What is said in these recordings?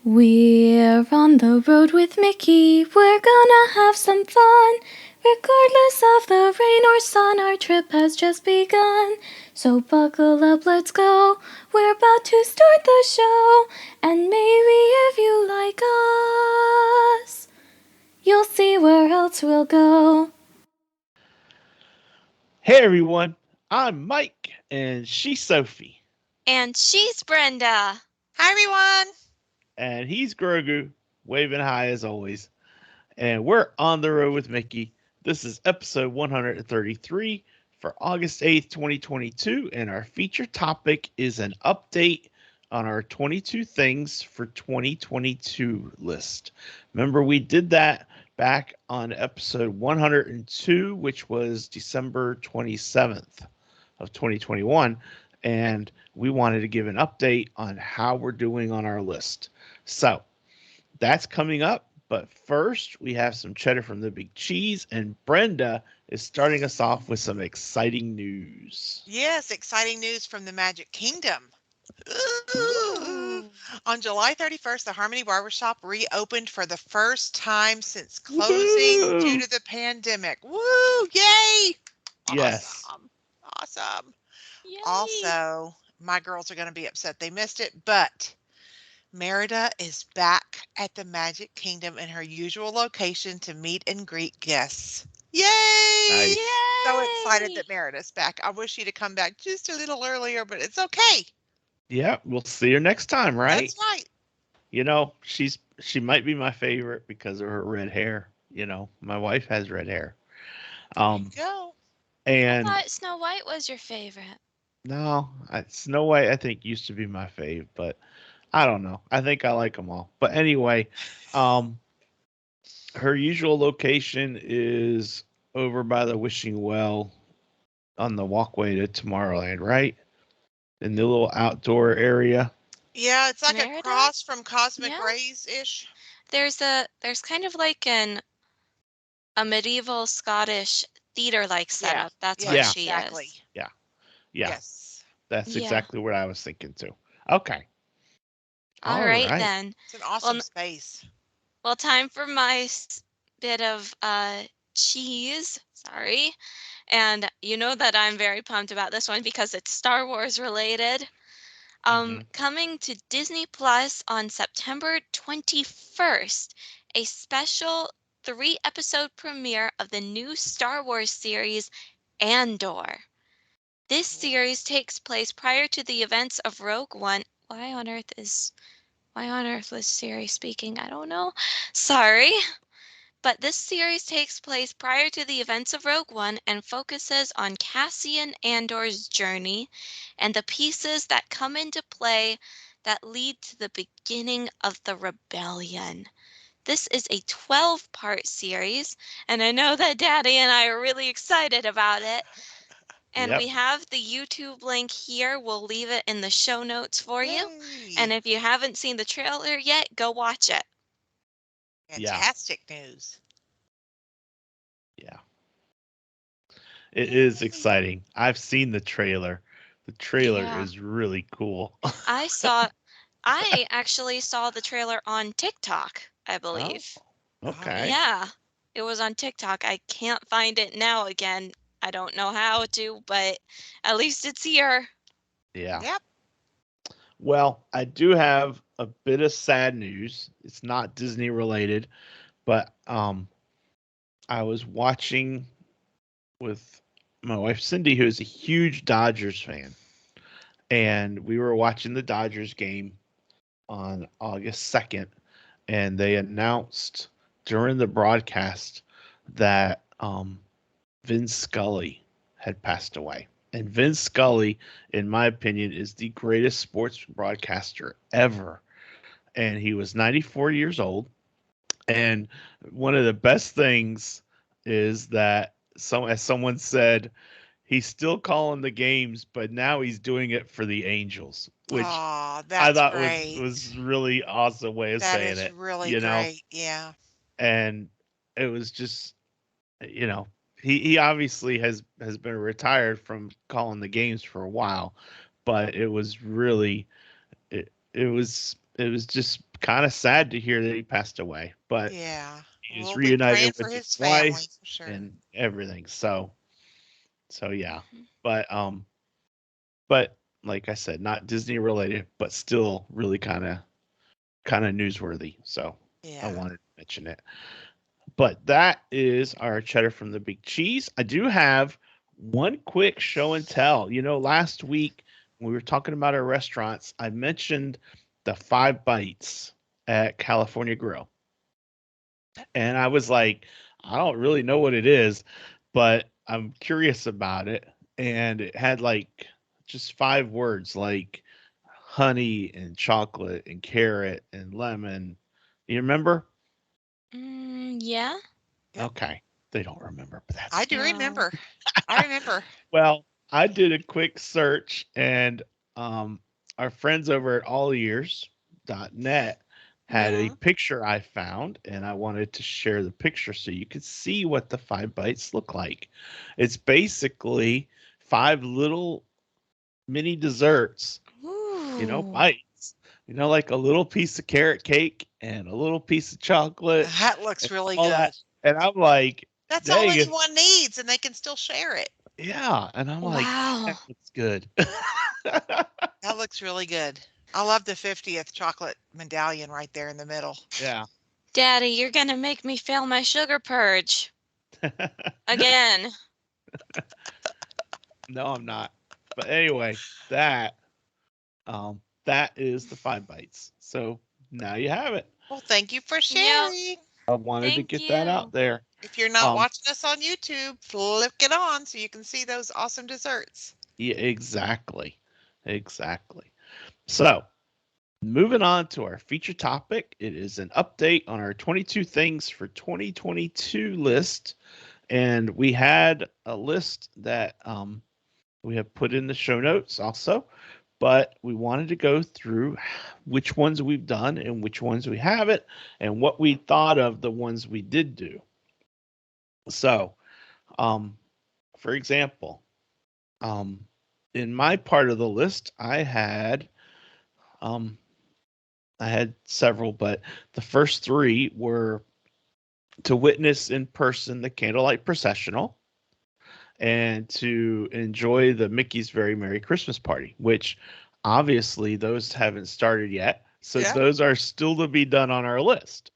We're on the road with Mickey, we're gonna have some fun. Regardless of the rain or sun, our trip has just begun. So buckle up, let's go, we're about to start the show. And maybe if you like us, you'll see where else we'll go. Hey everyone, I'm Mike and she's Sophie. And she's Brenda. Hi, everyone. And he's Grogu, waving high as always. And we're on the road with Mickey. This is episode 133 for August 8th, 2022. And our feature topic is an update on our 22 things for 2022 list. Remember, we did that back on episode 102, which was December 27th of 2021. And we wanted to give an update on how we're doing on our list. So that's coming up. But first, we have some cheddar from the big cheese, and Brenda is starting us off with some exciting news. Yes, exciting news from the Magic Kingdom. Ooh. On July 31st, the Harmony Barbershop reopened for the first time since closing due Woohoo! to the pandemic. Woo! Yay! Yes. Awesome. Awesome. Yay! Also, my girls are going to be upset they missed it, but Merida is back at the Magic Kingdom in her usual location to meet and greet guests. Yay! Nice. So excited Yay! that Merida's back. I wish she'd have come back just a little earlier, but it's okay. Yeah, we'll see her next time, right? That's right. You know, she might be my favorite because of her red hair. You know, my wife has red hair. There you Um, go. I and thought Snow White was your favorite. no, Snow White I think used to be my fave, but I don't know. I think I like them all. But anyway, um, her usual location is over by the wishing well on the walkway to Tomorrowland, right? In the little outdoor area. Yeah, it's like a Merida? cross from Cosmic Yeah. Rays ish. There's kind of like a medieval Scottish theater-like Yeah. setup. That's what Yes, Yeah, she exactly. is. yeah, yeah. Yes. That's Yeah. exactly what I was thinking too. Okay. All All right right. then. It's an Well, awesome space. well, time for my bit of cheese. Sorry. And you know that I'm very pumped about this one because it's Star Wars related. Mm-hmm. Coming to Disney Plus on September 21st, a special 3-episode premiere of the new Star Wars series Andor. This series takes place prior to the events of Rogue One. Why on earth was Siri speaking? I don't know. Sorry. But this series takes place prior to the events of Rogue One and focuses on Cassian Andor's journey and the pieces that come into play that lead to the beginning of the rebellion. This is a 12-part series, and I know that Daddy and I are really excited about it. And we Yep. have the YouTube link here. We'll leave it in the show notes for you. And Yay. if you haven't seen the trailer yet, go watch it. Yeah. Fantastic news. Yeah. It is Yay. exciting. I've seen the trailer. The trailer Yeah. is really cool. I saw I actually saw the trailer on TikTok, I Oh, believe. Oh, okay. Yeah, it was on TikTok. I can't find it now again. I don't know how to, but at least it's here. Yeah. yep. Well, I do have a bit of sad news. It's not Disney related, but I was watching with my wife Cindy, who is a huge Dodgers fan, and we were watching the Dodgers game on August 2nd, and they announced during the broadcast that Vince Scully had passed away. And Vince Scully, in my opinion, is the greatest sports broadcaster ever. And he was 94 years old. And one of the best things is that as someone said, he's still calling the games, but now he's doing it for the Angels, which Oh, I that's thought great. was really awesome way of That saying is it, really you know. great. Yeah. And it was just, you know, he obviously has been retired from calling the games for a while, but it was really it was just kind of sad to hear that he passed away, but Yeah. he's We'll be praying reunited for with his his family wife for sure. and everything. So yeah, Mhm. but like I said, not Disney related, but still really kind of newsworthy. So I Yeah. wanted to mention it. But that is our cheddar from the big cheese. I do have one quick show and tell. Last week when we were talking about our restaurants, I mentioned the 5 bites at California Grill. And I was like, I don't really know what it is, but I'm curious about it. And it had like just 5 words like honey and chocolate and carrot and lemon. You remember? Yeah. Yep. Okay. They don't remember, but that's I do okay. No. remember. I remember. Well, I did a quick search and our friends over at allears.net had a Yeah. picture I found and I wanted to share the picture so you could see what the 5 bites look like. It's basically 5 little mini desserts, Ooh. bites. Like a little piece of carrot cake and a little piece of chocolate That and looks really all that. good. And I'm like, That's all dang, it's anyone needs, and they can still share it. yeah. And I'm like, Wow. that looks good. That looks really good. I love the 50th chocolate medallion right there in the middle. Yeah. Daddy, you're gonna make me fail my sugar purge again. No, I'm not. But anyway, that is the 5 bites. So now you have it. Well, thank you for Yep. sharing. I wanted to Thank get that out you. there. If you're not Um, watching us on YouTube, flick it on so you can see those awesome desserts. yeah, exactly. Exactly. So moving on to our feature topic, it is an update on our 22 things for 2022 list. And we had a list that we have put in the show notes also, but we wanted to go through which ones we've done and which ones we haven't, and what we thought of the ones we did do. So, um, for example, um, in my part of the list, um, I had several, but the first 3 were to witness in person the candlelight processional and to enjoy the Mickey's Very Merry Christmas Party, which obviously those haven't started yet. So Yeah. those are still to be done on our list.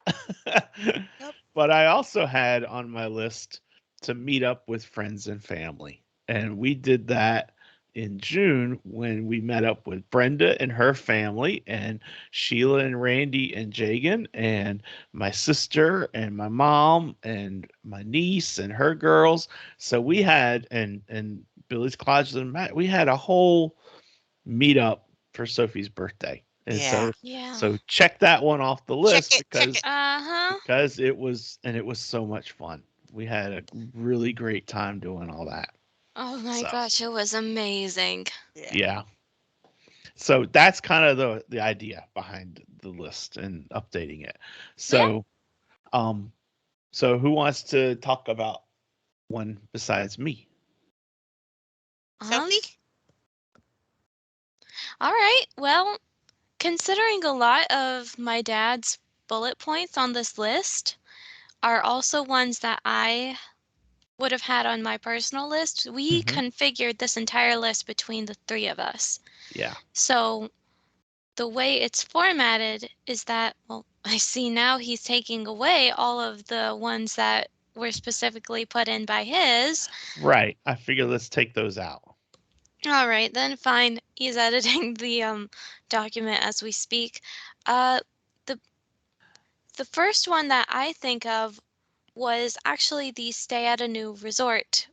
Yep. But I also had on my list to meet up with friends and family. And we did that in June when we met up with Brenda and her family, and Sheila and Randy and Jagan, and my sister and my mom and my niece and her girls. So we had and Billy's Closet and Matt. We had a whole meetup for Sophie's birthday. And Yeah. Yeah. so check that one off the Check list it. Check it. Uh-huh. because it was so much fun. We had a really great time doing all that. Oh my So gosh, it was amazing. Yeah. yeah. So that's kind of the idea behind the list and updating it. Yeah. Um so who wants to talk about one besides me? Um, Sophie? all right. Well, considering a lot of my dad's bullet points on this list are also ones that I would have had on my personal list, we Hmm. configured this entire list between the 3 of us. Yeah. So the way it's formatted is that, well, I see now he's taking away all of the ones that were specifically put in by his. Right. I figure let's take those out. All right, then fine. He's editing the document as we speak. Uh, the the first one that I think of was actually the stay at a new resort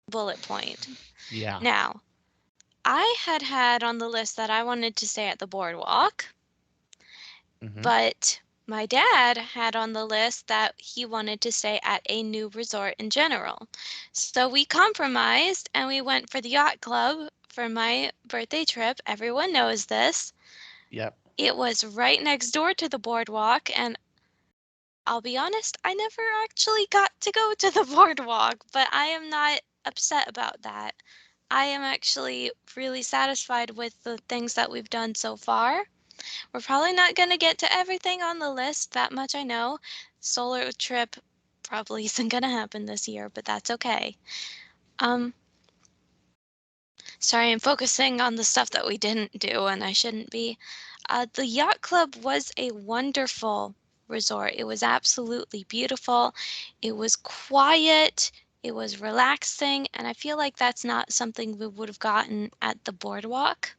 bullet point. Yeah. Now, I had on the list that I wanted to stay at the boardwalk, Hmm. but my dad had on the list that he wanted to stay at a new resort in general. So we compromised and we went for the yacht club for my birthday trip. Everyone knows this. Yep. It was right next door to the boardwalk, and I'll be honest, I never actually got to go to the boardwalk, but I am not upset about that. I am actually really satisfied with the things that we've done so far. We're probably not going to get to everything on the list, that much I know. Solo trip probably isn't going to happen this year, but that's okay. Sorry, I'm focusing on the stuff that we didn't do, and I shouldn't be. The Yacht Club was a wonderful resort. It was absolutely beautiful. It was quiet. It was relaxing, and I feel like that's not something we would have gotten at the Boardwalk.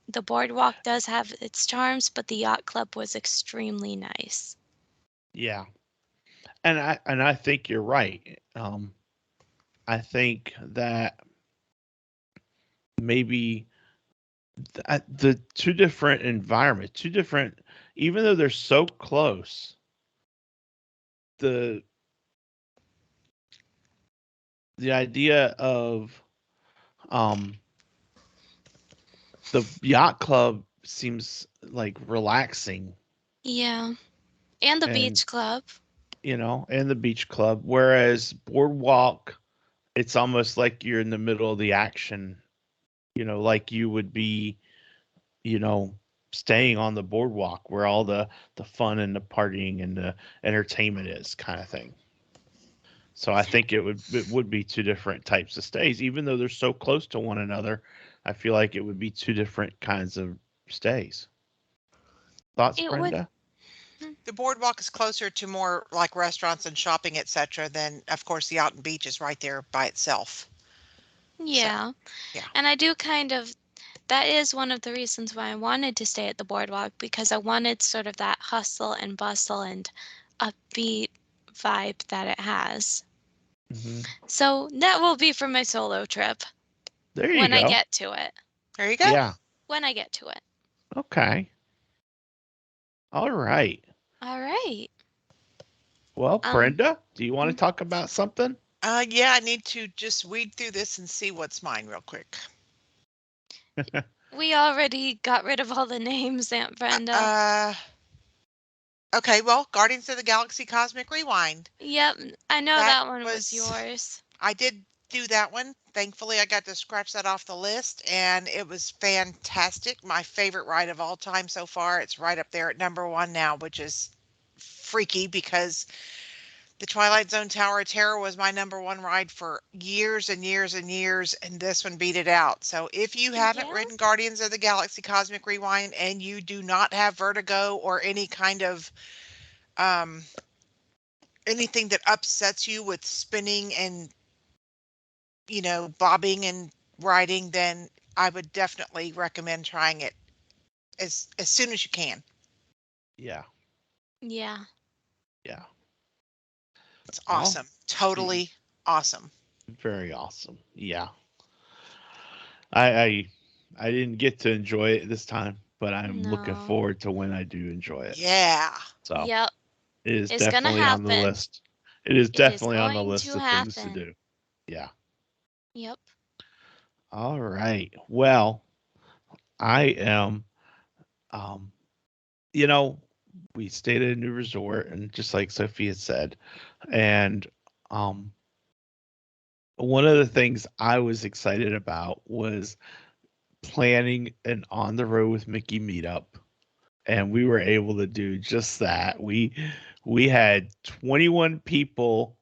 The Boardwalk does have its charms, but the Yacht Club was extremely nice. Yeah. And I think you're right. I think that maybe the two different environments, two different, even though they're so close, the idea of um the yacht club seems like relaxing, Yeah. And the and beach club. and the beach club, whereas boardwalk, it's almost like you're in the middle of the action, like you would be, you know staying on the boardwalk where all the fun and the partying and the entertainment is, kind of thing. So I think it would be two different types of stays, even though they're so close to one another. I feel like it would be two different kinds of stays. Thoughts, It would. Brenda? The boardwalk is closer to more like restaurants and shopping, etc. Than, of course, the Out and Beach is right there by itself. So, Yeah. yeah. And I do kind of, that is one of the reasons why I wanted to stay at the Boardwalk, because I wanted sort of that hustle and bustle and upbeat vibe that it has. Hmm. So that will be for my solo trip There you when I go. get to it. There you go. Yeah. When I get to it. Okay. All right. All right. Well, Um, Brenda, do you want to talk about something? Yeah, I need to just weed through this and see what's mine real quick. we already got rid of all the names, Aunt Brenda. Okay, well, Guardians of the Galaxy Cosmic Rewind. Yep, I know That that one was was, yours. I did do that one. Thankfully, I got to scratch that off the list, and it was fantastic. My favorite ride of all time so far. It's right up there at number one now, which is freaky because the Twilight Zone Tower of Terror was my number one ride for years and years and years, and this one beat it out. So if you haven't Yeah, ridden Guardians of the Galaxy Cosmic Rewind and you do not have vertigo or any kind of um, anything that upsets you with spinning and bobbing and riding, then I would definitely recommend trying it as soon as you can. Yeah. yeah, Yeah. It's Well, awesome. Totally awesome. very awesome. Yeah. I I didn't get to enjoy it this time, but I'm looking no. forward to when I do enjoy it. Yeah. So Yep, it is it's gonna definitely on the happen. list. It is It is definitely on the going list to of things to happen. do. Yeah. Yep. All right. Well, I am um you know, we stayed at a new resort, and just like Sophia said, and um one of the things I was excited about was planning an on the road with Mickey meetup, and we were able to do just that. We had 21 people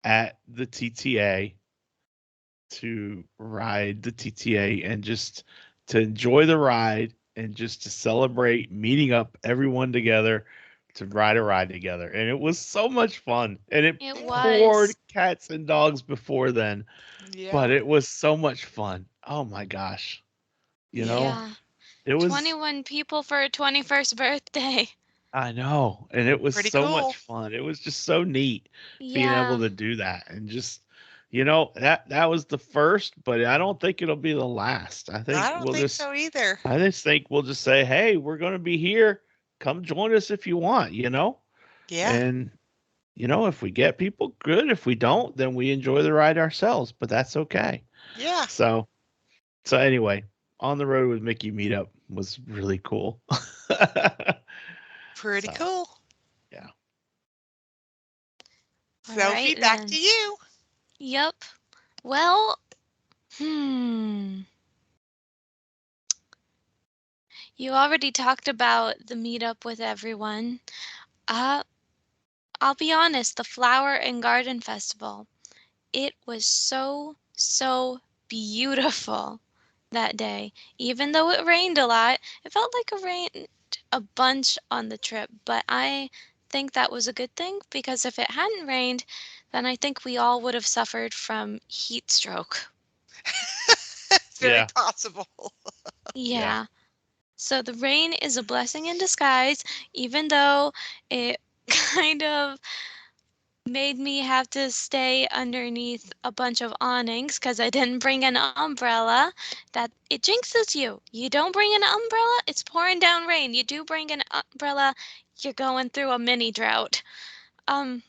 at the TTA to ride the TTA and just to enjoy the ride and just to celebrate meeting up everyone together to ride a ride together. And it was so much fun. And it It poured was. cats and dogs before then, but Yeah. it was so much fun. Oh my gosh. You Yeah. know, Yeah. it was 21 people for a 21st birthday. I know, and it was Pretty so much cool. fun. It was just so neat being able Yeah. to do that, and just that was the first, but I don't think it'll be the last. I don't think so either. I just think we'll just say, "Hey, we're going to be here. Come join us if you want," Yeah. And if we get people, good. If we don't, then we enjoy the ride ourselves, but that's okay. Yeah. So, anyway, on the road with Mickey meetup was really cool. Pretty So, cool. yeah. All right Sophie, back to then. you. Yep. Well, hmm. You already talked about the meetup with everyone. Uh, I'll be honest, the Flower and Garden Festival. It was so, so beautiful that day. Even though it rained a lot, it felt like it rained a bunch on the trip, but I think that was a good thing because if it hadn't rained, then I think we all would have suffered from heat stroke. It's very Yeah. possible. Yeah. Yeah. So the rain is a blessing in disguise, even though it kind of made me have to stay underneath a bunch of awnings because I didn't bring an umbrella. That it jinxes you. You don't bring an umbrella, it's pouring down rain. You do bring an umbrella, you're going through a mini drought. Um,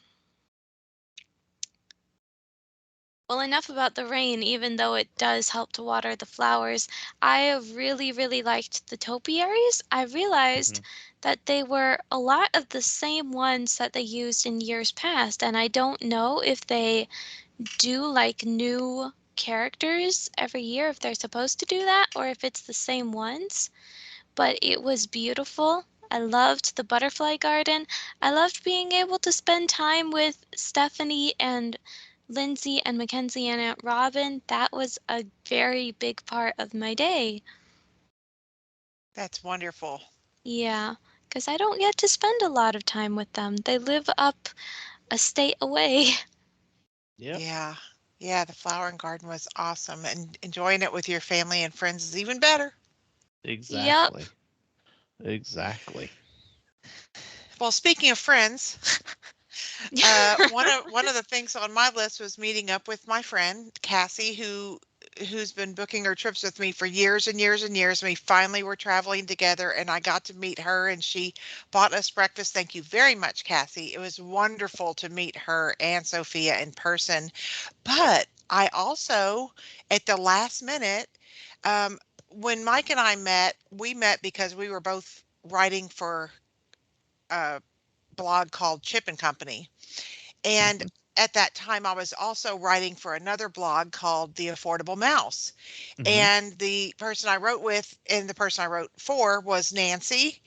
well, enough about the rain, even though it does help to water the flowers. I really, really liked the topiaries. I realized Mhm. that they were a lot of the same ones that they used in years past, and I don't know if they do like new characters every year, if they're supposed to do that, or if it's the same ones. But it was beautiful. I loved the butterfly garden. I loved being able to spend time with Stephanie and Lindsay and Mackenzie and Aunt Robin. That was a very big part of my day. That's wonderful. Yeah, because I don't get to spend a lot of time with them. They live up a state away. Yep. Yeah. Yeah, the flower and garden was awesome, and enjoying it with your family and friends is even better. Yep. Exactly. Exactly. Well, speaking of friends, one of the things on my list was meeting up with my friend Cassie, who's been booking her trips with me for years and years and years. We finally were traveling together, and I got to meet her, and she bought us breakfast. Thank you very much, Cassie. It was wonderful to meet her and Sophia in person. But I also, at the last minute, um, when Mike and I met, we met because we were both writing for a blog called Chip and Company. And Mhm. at that time, I was also writing for another blog called The Affordable Mouse. Mhm. And the person I wrote with and the person I wrote for was Nancy.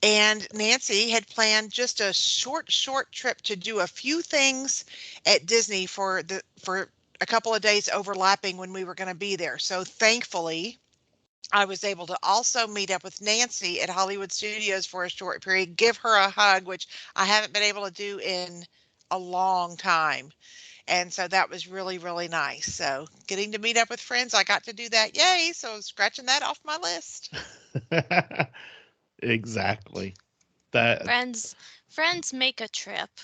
And Nancy had planned just a short trip to do a few things at Disney for a couple of days overlapping when we were going to be there. So thankfully, I was able to also meet up with Nancy at Hollywood Studios for a short period, give her a hug, which I haven't been able to do in a long time. And so that was really, really nice. So getting to meet up with friends, I got to do that. Yay. So scratching that off my list. Exactly. That. Friends make a trip.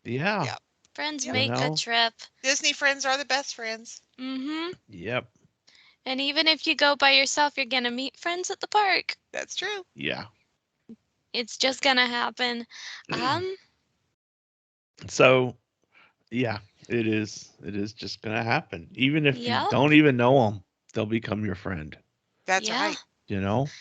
Yeah. Yep. Friends Yep. You make a know. trip. Disney friends are the best friends. Mhm. Yep. And even if you go by yourself, you're gonna meet friends at the park. That's true. Yeah. It's just gonna happen. Um, So yeah, it is. It is just gonna happen. Even if you yep, don't even know them, they'll become your friend. That's yeah. right. You know.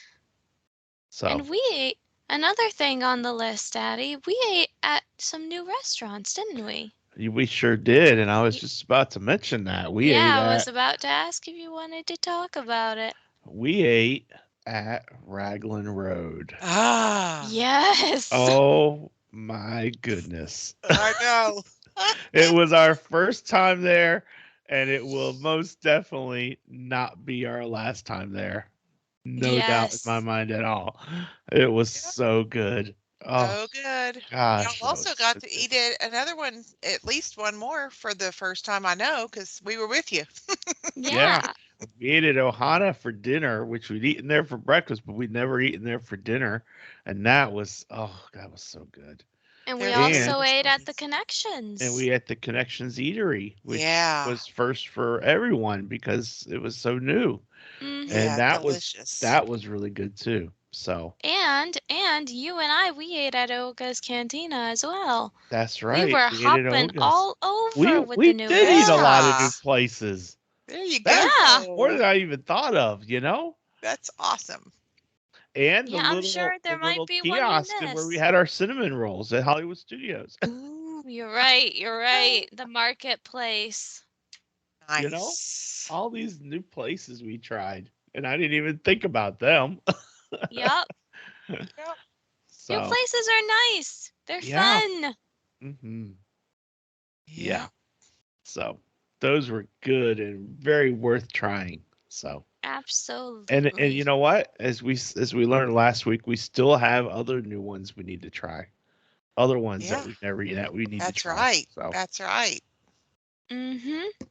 So And we ate another thing on the list, Daddy. We ate at some new restaurants, didn't we? we sure did, and I was Y- just about to mention that yeah, I was about to ask if you wanted to talk about it. we ate at Raglan Road. Ah, Yes. Oh my goodness. I know. It was our first time there, and it will most definitely not be our last time there. No doubt in my Yes. mind at all. It was Yep. so good. Oh So good. Y'all gosh, that was also so got to good. eat it another one, at least one more for the first time I know, because we were with you. Yeah. Yeah. We ate at Ohana for dinner, which we'd eaten there for breakfast, but we'd never eaten there for dinner. And that was so good. And we Their food And also was ate at the amazing. Connections. we at the Connections Eatery, which Yeah. was first for everyone because it was so new. Mhm. And Yeah, delicious. that was really good too. So And you and I, we ate at Olga's Cantina as well. that's We right. were We ate at hopping Oga's. all over with We the new did eat a lot of new Yeah. restaurants. places. There you Yeah. That's more than go. I even thought of, you know? That's awesome. And Yeah, I'm sure the there might little be one you kiosk where we missed. had our cinnamon rolls at Hollywood Studios. Ooh, you're right. You're right. The marketplace. You know? Nice. All these new places we tried. And I didn't even think about them. Yup. Yep. New So places are nice. They're yeah. fun. Hmm. Yeah. Yep. So those were good and very worth trying. So and you Absolutely. know what? As we learned last week, we still have other new ones we need to try. Other ones that Yeah. we never that we need to That's try. right. So That's right. Mm-hmm.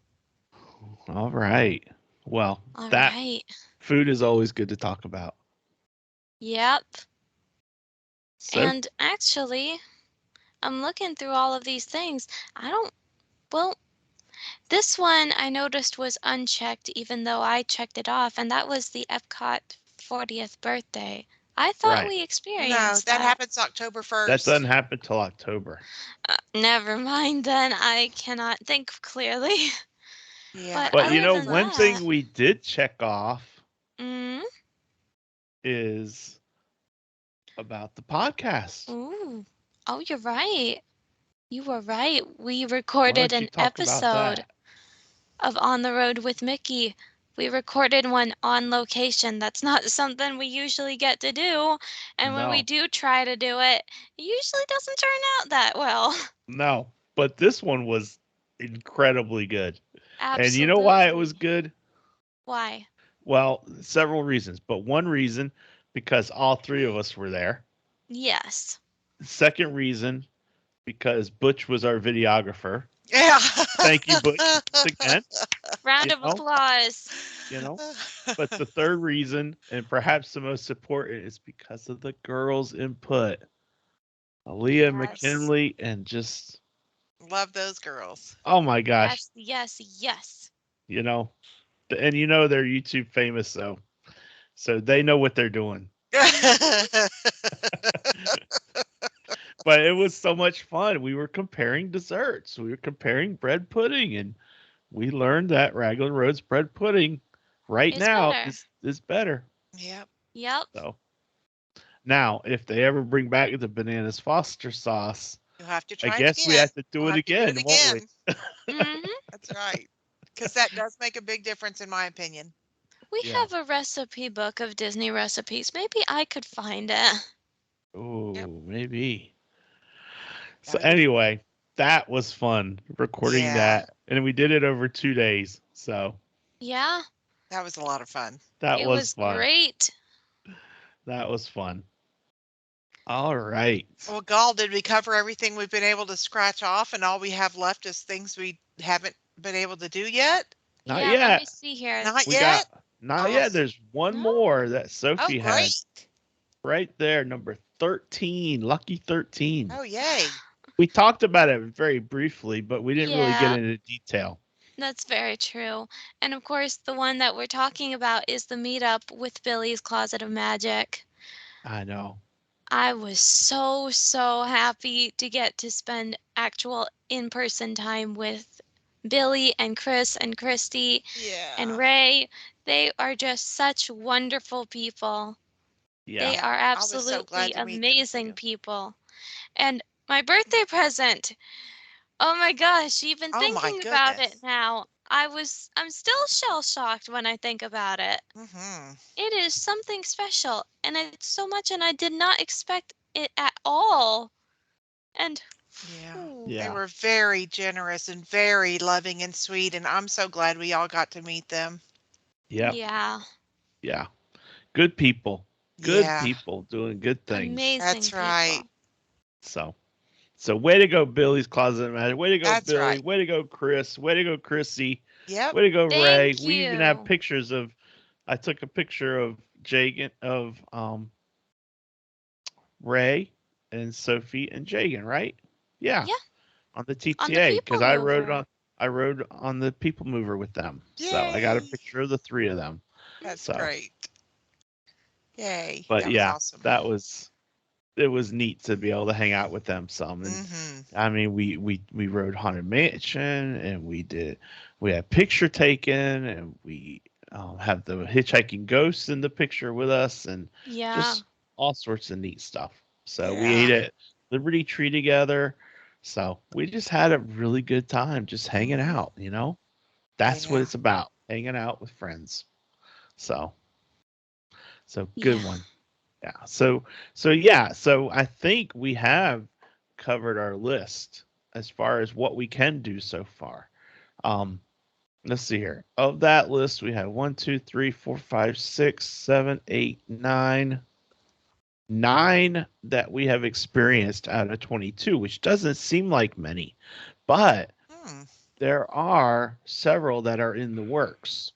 all right. Well, All that right. food is always good to talk about. Yep. So And actually, I'm looking through all of these things. I don't, well, this one I noticed was unchecked, even though I checked it off, and that was the Epcot 40th birthday. I thought right. we No, experienced that that. happens October That doesn't 1st. happen till October. Never mind then, I cannot think clearly. Yeah, But But you other know, October than one 1st. that, thing we did check off mm, is about the podcast. ooh, oh, you're right. You were right. We Why recorded don't you an talk about episode that? of On the Road with Mickey. We recorded one on location. That's not something we usually get to do. And when we No, do try to do it, it usually doesn't turn out that well. no. But this one was incredibly good. And you know why it was Absolutely. good? Why? Well, several reasons. But one reason, because all three of us were there. Yes. Second reason, because Butch was our videographer. Yeah. Thank you, Butch, once again. Round You of know, applause. you know. But the third reason, and perhaps the most important, is because of the girls' input. Aaliyah Yes. McKinley and just Love those girls. oh my gosh, Yes, yes, yes. you know, and you know they're YouTube famous, so they know what they're doing. Mm-hmm. But it was so much fun. We were comparing desserts. We were comparing bread pudding, and we learned that Raglan Road's bread pudding right It's now better. is better. Yep. Yep. So now, if they ever bring back the bananas Foster sauce, You'll have to I try it guess we again. have to do We'll it have to do it again, won't we? again. Mm-hmm. That's right. Because that does make a big difference, in my opinion. We Yeah. have a recipe book of Disney recipes. Maybe I could find it. Yep. Oh, maybe. That So would be. anyway, that was fun recording Yeah. that, and we did it over 2 days. So Yeah, That was a lot of fun. that it was was fun. great. That was fun. All right. Well, Gall, did we cover everything we've been able to scratch off, and all we have left is things we haven't been able to do yet? Not Yeah, let me yet. see here. Not We yet? got not Oh, yet. There's one No? more that oh, Sophie had great. right there, number 13, lucky 13. Oh, yay. We talked about it very briefly, but we didn't really get Yeah, into detail. that's very true. And of course, the one that we're talking about is the meetup with Billy's Closet of Magic. I know. I was so, so happy to get to spend actual in person time with Billy and Chris and Christy and Yeah. Ray. They are just such wonderful people. They Yeah. Yeah. are I was so absolutely glad to meet them amazing too. people. And my birthday present. Oh my gosh, even Oh, my thinking about it goodness. now, I'm still shell shocked when I think about it. Mm-hmm. It is something special, and it's so much, and I did not expect it at all. And, Yeah. ooh, They Yeah. were very generous and very loving and sweet, and I'm so glad we all got to meet them. Yep. yeah, Yeah. Good people. Good Yeah. people doing good things. amazing That's right. people. So way to go, Billy's Closet of Magic. Way to go, That's Billy. right. Way to go, Chris. Way to go, Chrissy. Yep. Way to go, Ray. Thank We even have you. pictures of. I took a picture of Jagan of Ray and Sophie and Jagan, right? Yeah, Yeah, on the on the TTA because people I rode mover. on. I rode on the People Mover with them, so I got a Yay. picture of the three of them. That's So, great. Yay. but That was yeah, awesome. that was it was neat to be able to hang out with them some. And Mm-hmm. I mean, we rode Haunted Mansion, and we had picture taken, and we have the hitchhiking ghosts in the picture with us, and Yeah, just all sorts of neat stuff. So we ate Yeah. at Liberty Tree together. So we just had a really good time just hanging Mm-hmm. out. That's what Yeah. it's about, hanging out with friends. So good yeah. one. Yeah. So I think we have covered our list as far as what we can do so far. Um, let's see here. Of that list, we have 1, 2, 3, 4, 5, 6, 7, 8, 9, 9 that we have experienced out of 22, which doesn't seem like many, but Hmm. there are several that are in the works.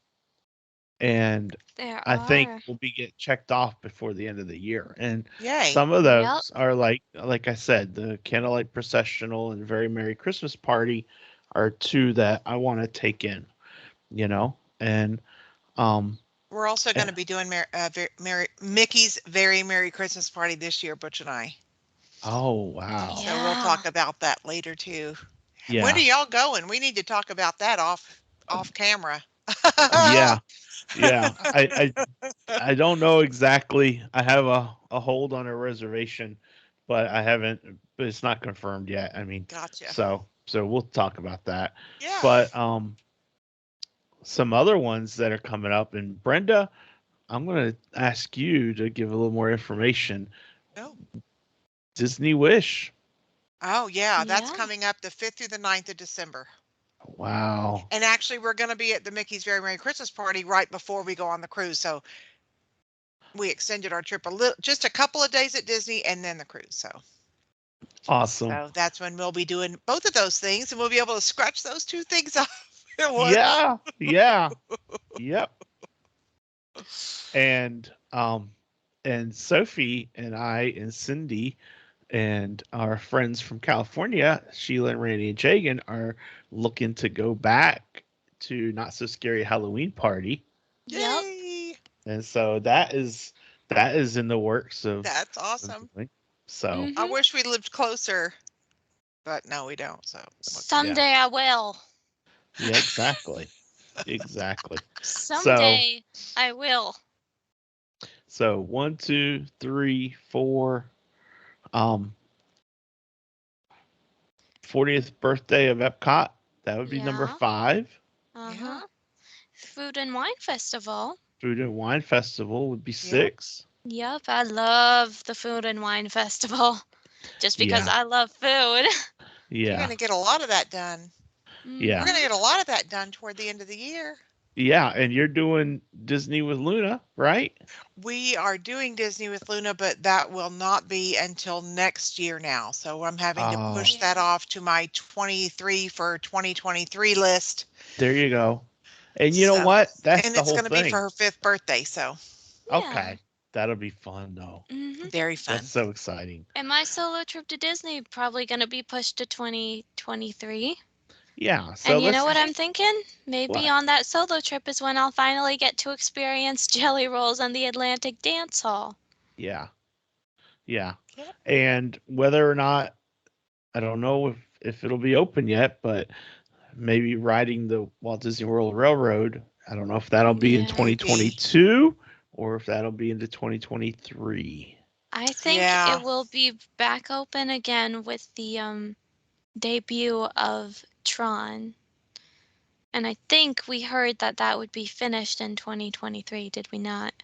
And There I think are. will be get checked off before the end of the year. And Yay. some of Yep. those are like I said, the Candlelight Processional and Very Merry Christmas Party are two that I want to take in, and um We're also going eh, to be doing Mickey's Very Merry Christmas Party this year, Butch and I. oh wow. So we'll Yeah. talk about that later too. When are Yeah. y'all going? We need to talk about that off camera. Yeah. Yeah. I don't know exactly. I have a hold on a reservation, but I haven't but it's not confirmed yet. I mean, Gotcha. so we'll talk about that. Yeah. But some other ones that are coming up. And Brenda, I'm going to ask you to give a little more information. Oh. Disney Wish. Oh yeah, that's Yeah. coming up the 5th through the 9th of December. Wow. And actually we're going to be at the Mickey's Very Merry Christmas Party right before we go on the cruise. So we extended our trip just a couple of days at Disney and then the cruise. Awesome. So that's when we'll be doing both of those things and we'll be able to scratch those two things off at once. Yeah. Yeah. Yep. And Sophie and I and Cindy and our friends from California, Sheila and Randy and Jagan, are looking to go back to Not So Scary Halloween Party. Yep. Yay! And so that is in the works That's of awesome. doing. So I Mhm. wish we lived closer, but no, we don't. So what can we yeah. Someday I will. Yeah, exactly. Exactly. So Someday I will. so 1, 2, 3, 4. 40th birthday of Epcot. That would be number Yeah. 5. Yeah. Uh-huh. Food and Wine Festival. Food and Wine Festival would be Yep. 6. Yep, I love the Food and Wine Festival just because Yeah. I love food. You're Yeah. going to get a lot of that done. We're Yeah. going to Mhm. get a lot of that done toward the end of the year. Yeah. And you're doing Disney with Luna, right? We are doing Disney with Luna, but that will not be until next year now. So I'm having to Oh, push that Yeah. off to my 23 for 2023 list. there you go. And you know So, what? That's and the it's whole going to be for thing. her 5th birthday. So Yeah. Okay. That'll be fun, though. Mhm. very That's fun. so exciting. And my solo trip to Disney probably going to be pushed to 2023. Yeah. So And you know let's, what Okay. I'm thinking? Maybe what? on that solo trip is when I'll finally get to experience Jelly Rolls and the Atlantic Dance Hall. Yeah. Yeah. Yep. And whether or not, I don't know if it'll be open yet, but maybe riding the Walt Disney World Railroad. I don't know if that'll be in Yeah. Maybe. 2022 or if that'll be into 2023. I think it Yeah. will be back open again with the debut of Tron. And I think we heard that that would be finished in 2023, did we not?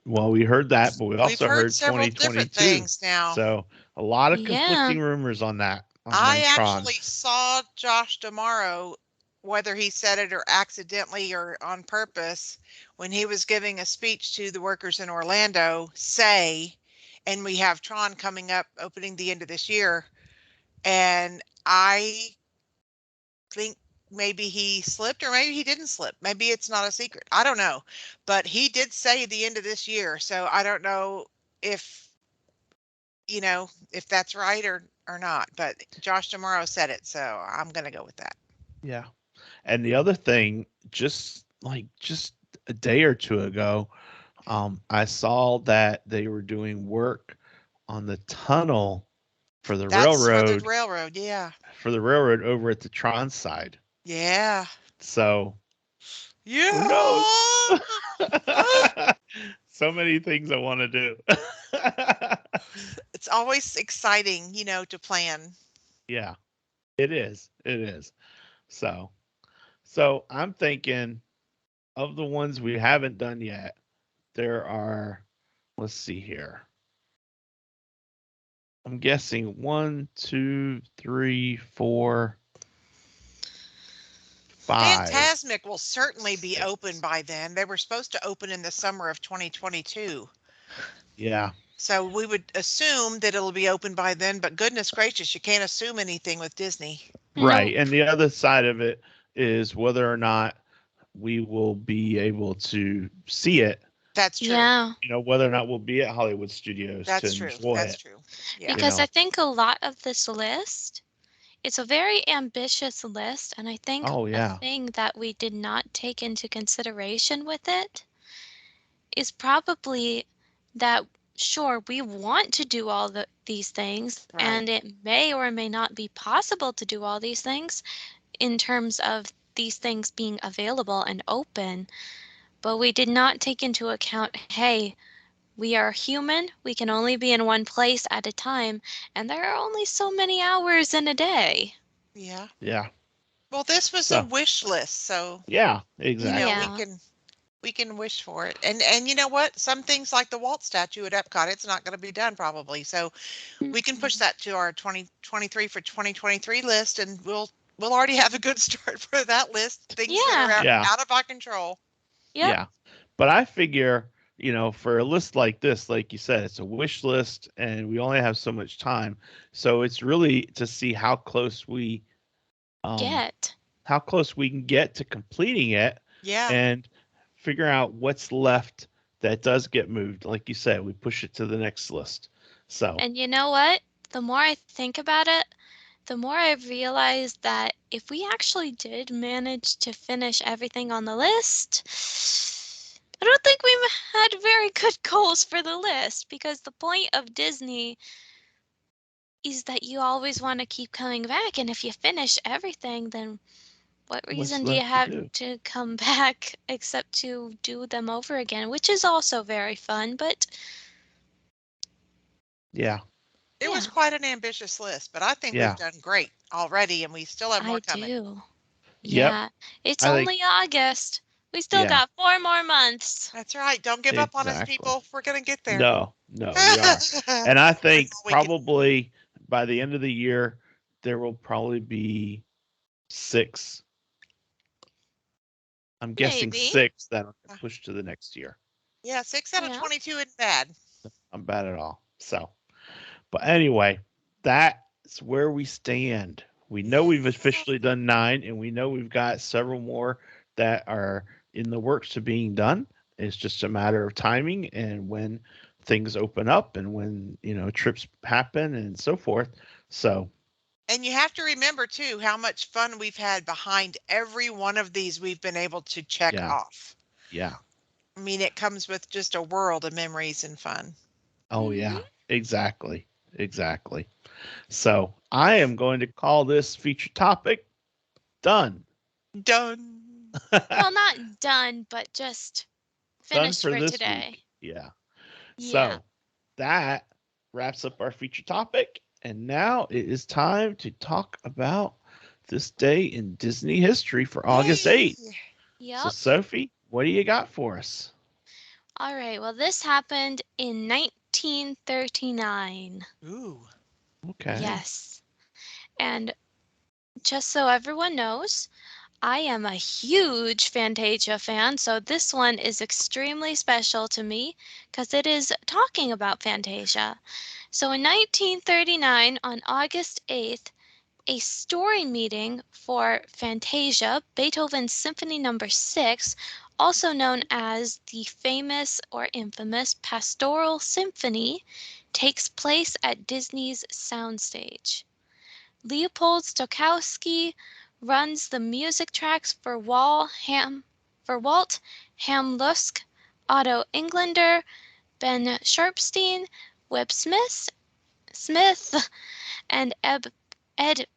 Well, we heard that, but we We've also heard heard several different 2022. things now. So a lot of Yeah. conflicting rumors on that I on Tron. actually saw Josh Damaro, whether he said it or accidentally or on purpose, when he was giving a speech to the workers in Orlando, say, and we have Tron coming up opening the end of this year. And I think maybe he slipped or maybe he didn't slip. Maybe it's not a secret. I don't know. But he did say the end of this year. So I don't know if, if that's right or not. But Josh Damaro said it. So I'm going to go with that. Yeah. And the other thing, just a day or two ago, I saw that they were doing work on the tunnel for the That's for the railroad railroad. Yeah. over at the Tron side. Yeah. So who knows? Yeah. So many things I want to do. It's always exciting, to plan. Yeah, it is. It is. So, so I'm thinking of the ones we haven't done yet. There are let's see here. I'm guessing 1, 2, 3, 4, 5. Fantasmic will certainly be 6. open by then. They were supposed to open in the summer of 2022. Yeah. So we would assume that it'll be open by then, but goodness gracious, you can't assume anything with Disney. Right. No. And the other side of it is whether or not we will be able to see it, That's true. Yeah. whether or not we'll be at Hollywood Studios to That's true. enjoy That's it. true. Yeah. Because know. I think a lot of this list, it's a very ambitious list, and I think Oh, a yeah. thing that we did not take into consideration with it is probably that sure we want to do all these things, Right. and it may or may not be possible to do all these things in terms of these things being available and open, but we did not take into account, hey, we are human, we can only be in one place at a time, and there are only so many hours in a day. Yeah. Yeah. Well, this was a So, wish list, so yeah, we exactly. can wish for it. And you know what? Some things like the Walt statue at Epcot, it's not going to be done probably. So we can push that to our 2023 for 2023 list, and we'll already have a good start for that list. Things that are Yeah. Yeah. out of our control. Yep. Yeah. But I figure, for a list like this, like you said, it's a wish list and we only have so much time. So it's really to see how close we Get. can get to completing it Yeah. and figure out what's left that does get moved. Like you said, we push it to the next list. So, And you know what? The more I think about it, the more I realize that if we actually did manage to finish everything on the list, I don't think we had very good goals for the list, because the point of Disney is that you always want to keep coming back, and if you finish everything, then what what's reason do you left to have do? to come back except to do them over again, which is also very fun, but Yeah. It was yeah, quite an ambitious list, but I think we've Yeah. done great already, and we still have more I coming. do. Yep. Yeah, it's I think, only August. We still yeah, got 4 more months. That's right. Don't give up on us, exactly. people. We're going to get there. No, no, we are. And I think That's all we can. probably by the end of the year, there will probably be 6. I'm guessing Maybe. 6 that are pushed to the next year. Yeah, 6 out of Yeah. 22 isn't bad. I'm bad at all. So, but anyway, that's where we stand. We know we've officially done 9, and we know we've got several more that are in the works of being done. It's just a matter of timing and when things open up and when, trips happen and so forth. So, And you have to remember, too, how much fun we've had behind every one of these we've been able to check yeah, off. yeah. I mean, it comes with just a world of memories and fun. Oh, Mhm. yeah, exactly. Exactly. So, I am going to call this feature topic done. Done. Well, not done, but just Done finished for for this today. week. Yeah. Yeah. So that wraps up our feature topic. And now it is time to talk about this day in Disney history for August 8th. Yay. So, Yep. Sophie, what do you got for us? All right. Well, this happened in 1939. Ooh. Okay. Yes. And just so everyone knows, I am a huge Fantasia fan, so this one is extremely special to me because it is talking about Fantasia. So in 1939, on August 8th, a story meeting for Fantasia, Beethoven's Symphony No. 6, also known as the famous or infamous Pastoral Symphony, takes place at Disney's soundstage. Leopold Stokowski runs the music tracks for Walt Hamlusk, Otto Englander, Ben Sharpstein, Webb Smith, and Ed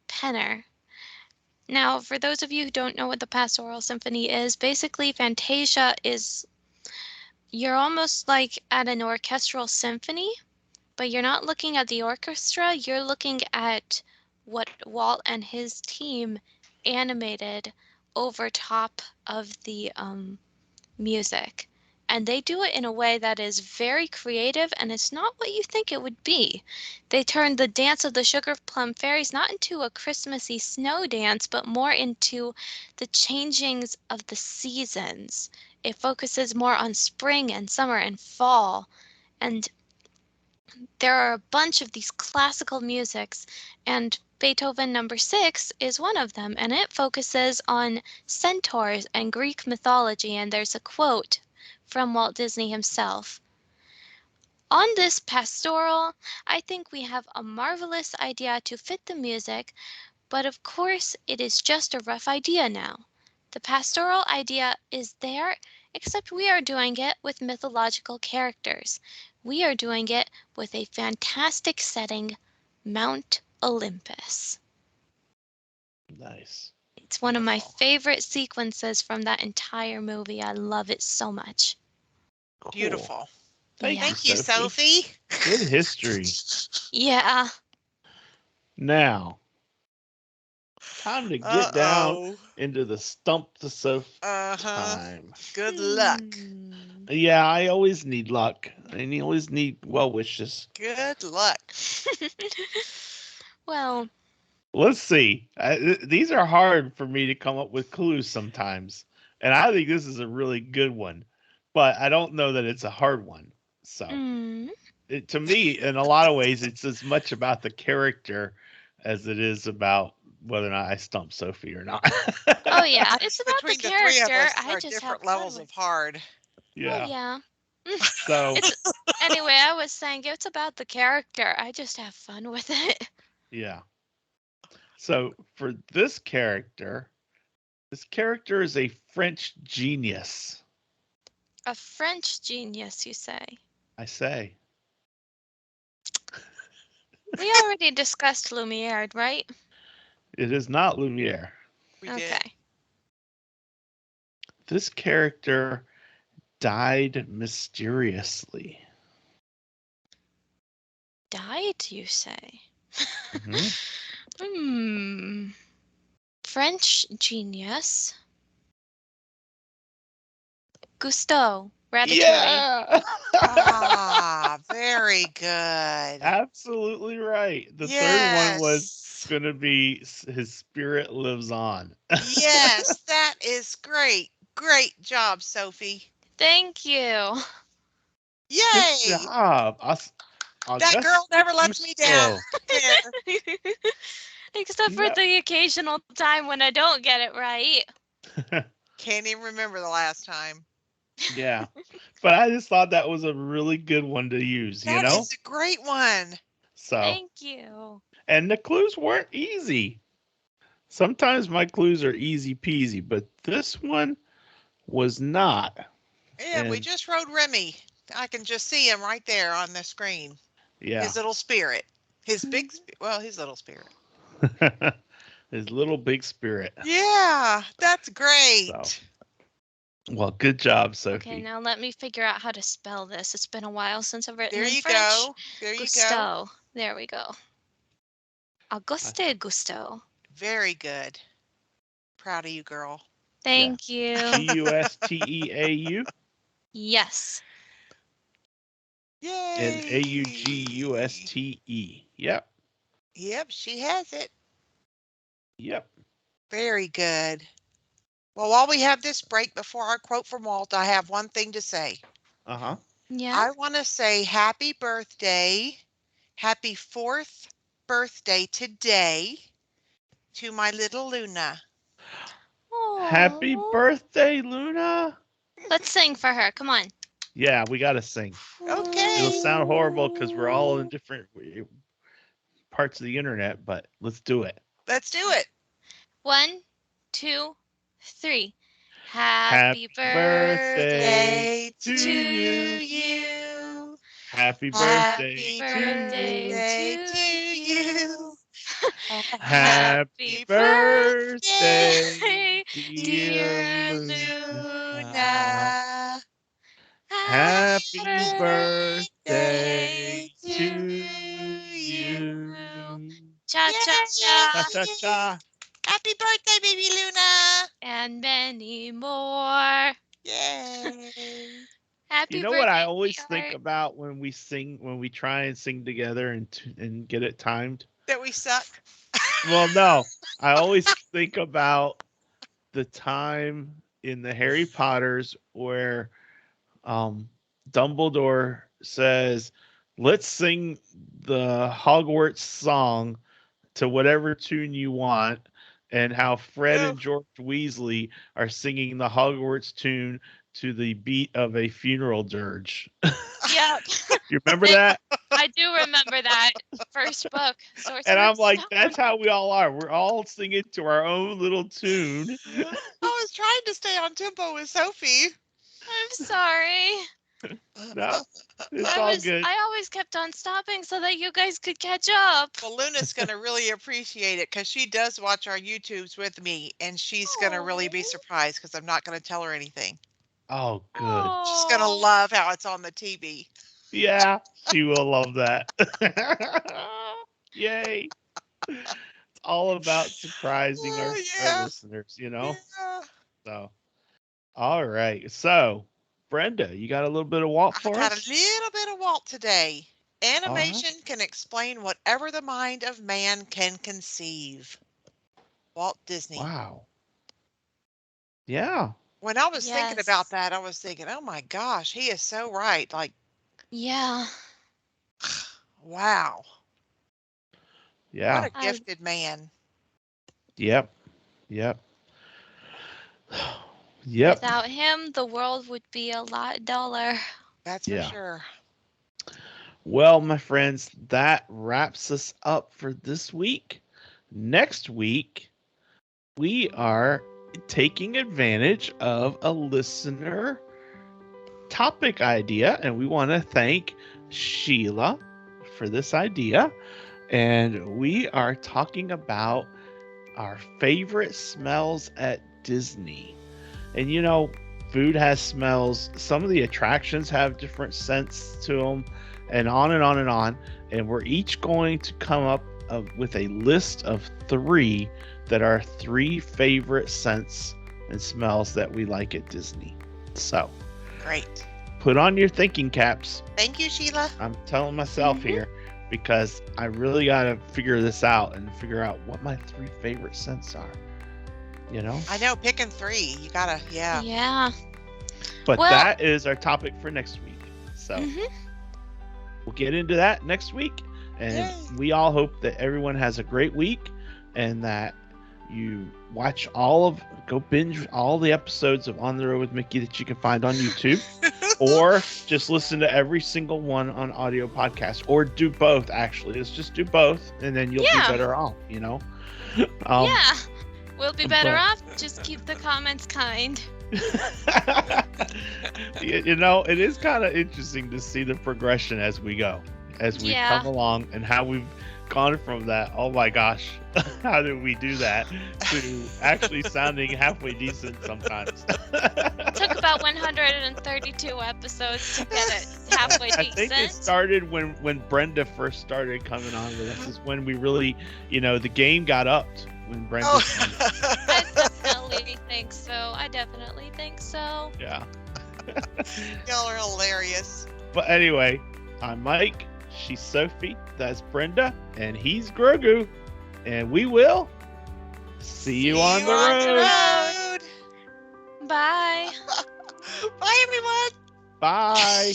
Penner. Now, for those of you who don't know what the Pastoral Symphony is, basically Fantasia is, you're almost like at an orchestral symphony, but you're not looking at the orchestra, you're looking at what Walt and his team animated over top of the music. and they do it in a way that is very creative, and it's not what you think it would be. They turned the Dance of the Sugar Plum Fairies not into a Christmassy snow dance, but more into the changings of the seasons. It focuses more on spring and summer and fall, and there are a bunch of these classical musics, and Beethoven number 6 is one of them, and it focuses on centaurs and Greek mythology, and there's a quote from Walt Disney himself. On this pastoral, I think we have a marvelous idea to fit the music, but of course it is just a rough idea now. The pastoral idea is there, except we are doing it with mythological characters. We are doing it with a fantastic setting, Mount Olympus. Nice. It's one of my Beautiful. favorite sequences from that entire movie. I love it so much. Cool. Beautiful. Thank Yeah. Thank you, Sophie. Sophie. Good history. Yeah. Now, time to get down Uh-oh. into the stump the Soph Uh-huh. time. Good luck. Yeah, I always need luck. I always need well wishes. Good luck. Well, Let's see. These are hard for me to come up with clues sometimes. And I think this is a really good one. But I don't know that it's a hard one. So, to me, in a lot of ways, it's as much about the character as it is about whether or not I stump Sophie or not. oh yeah, it's about the Between the three of character. us I are just different have fun levels with of hard. Well, Yeah. yeah. So, It's anyway, I was saying it's about the character. I just have fun with it. yeah. So, for this character is a French genius. A French genius, you say? I say. We already discussed Lumiere, right? It is not Lumiere. We did. Okay. This character died mysteriously. Died, you say? Mhm. French genius. Cousteau, Ratatouille. Yeah. Ah, very good. Absolutely right. The third one was going to be his spirit lives on. Yes, that is great. Great job, Sophie. Thank you. Good Yay! job. That girl never lets me down. Except for No. the occasional time when I don't get it right. Can't even remember the last time. Yeah. But I just thought that was a really good one to use, you That know? is a great one. So, Thank you. and the clues weren't easy. Sometimes my clues are easy peasy, but this one was not. Yeah, we And just rode Remy. I can just see him right there on the screen. yeah. His little spirit. His big, his little spirit. His little big spirit. Yeah, that's great. So, well, good job, Sophie. Okay, now let me figure out how to spell this. It's been a while since I've written There in you French. go. There you go. Gusteau. There we go. Auguste Gusteau. Very good. Proud of you, girl. Thank you. Gusteau. Yes. Yay. And Auguste. Yep. Yep, she has it. Yep. Very good. Well, while we have this break before our quote from Walt, I have one thing to say. Uh-huh. Yeah. I want to say happy birthday, happy 4th birthday today to my little Luna. Happy Aw. birthday, Luna. Let's sing for her. Come on. Yeah, we got to sing. Okay. It'll sound horrible because we're all in different parts of the internet, but let's do it. Let's do it. 1, 2, 3. Happy birthday Birthday to to you. you. Happy Happy birthday to you. birthday to you. Happy birthday, dear dear Luna. Luna. Happy Birthday birthday to to you. you. Cha cha cha. Cha cha cha. Happy birthday, baby Luna. And many more. Yay. Happy You know what birthday, I always think sweetheart. about when we try and sing together and get it timed? That we suck. Well, no. I always think about the time in the Harry Potters where um, Dumbledore says, "Let's sing the Hogwarts song to whatever tune you want," and how Fred Oh, and George Weasley are singing the Hogwarts tune to the beat of a funeral dirge. Yep. You remember that? I do remember that first book, And Sorcerer's I'm like, Stone. that's how we all are. We're all singing to our own little tune. I was trying to stay on tempo with Sophie. I'm sorry. No, it's all good. I always kept on stopping so that you guys could catch up. Well, Luna's going to really appreciate it because she does watch our YouTubes with me, and she's going to really be Aw. surprised because I'm not going to tell her anything. Oh, good. She's going to Aw. love how it's on the TV. Yeah, she will love that. Yay. It's all about surprising Oh, our yeah. listeners, Yeah. So, all right. So, Brenda, you got a little bit of Walt I for got us? a little bit of Walt today. All right. Animation can explain whatever the mind of man can conceive. Walt Disney. Wow. Yeah. When I was thinking about Yes. that, I was thinking, oh my gosh, he is so right. Like, Yeah. wow, what Yeah. a gifted man. Yep. Yep. Yep. Without him, the world would be a lot duller. That's for Yeah. sure. Well, my friends, that wraps us up for this week. Next week, we are taking advantage of a listener topic idea, and we want to thank Sheila for this idea. And we are talking about our favorite smells at Disney. And food has smells. Some of the attractions have different scents to them, and on and on and on. And we're each going to come up with a list of 3 that are 3 favorite scents and smells that we like at Disney. So, Great. put on your thinking caps. Thank you, Sheila. I'm telling myself Mhm. here because I really got to figure this out and figure out what my 3 favorite scents are. I know, picking 3. You gotta, yeah. Yeah. But Well- that is our topic for next week. So Mhm. we'll get into that next week. And Yay. we all hope that everyone has a great week and that you go binge all the episodes of On the Road with Mickey that you can find on YouTube, or just listen to every single one on audio podcast, or do both. Actually, let's just do both, and then you'll Yeah. be better off. Yeah. We'll be better but- off. Just keep the comments kind. It is kind of interesting to see the progression as we go, as we Yeah. come along, and how we've gone from that, oh my gosh, how did we do that, to actually sounding halfway decent sometimes. Took about 132 episodes to get it halfway I think it decent. started when Brenda first started coming on with us, is when we really, the game got upped when Brenda Oh. I definitely think so. yeah. Y'all are hilarious. But anyway, I'm Mike, she's Sophie, that's Brenda, and he's Grogu. And we will see you on the road. Bye. Bye, everyone. Bye.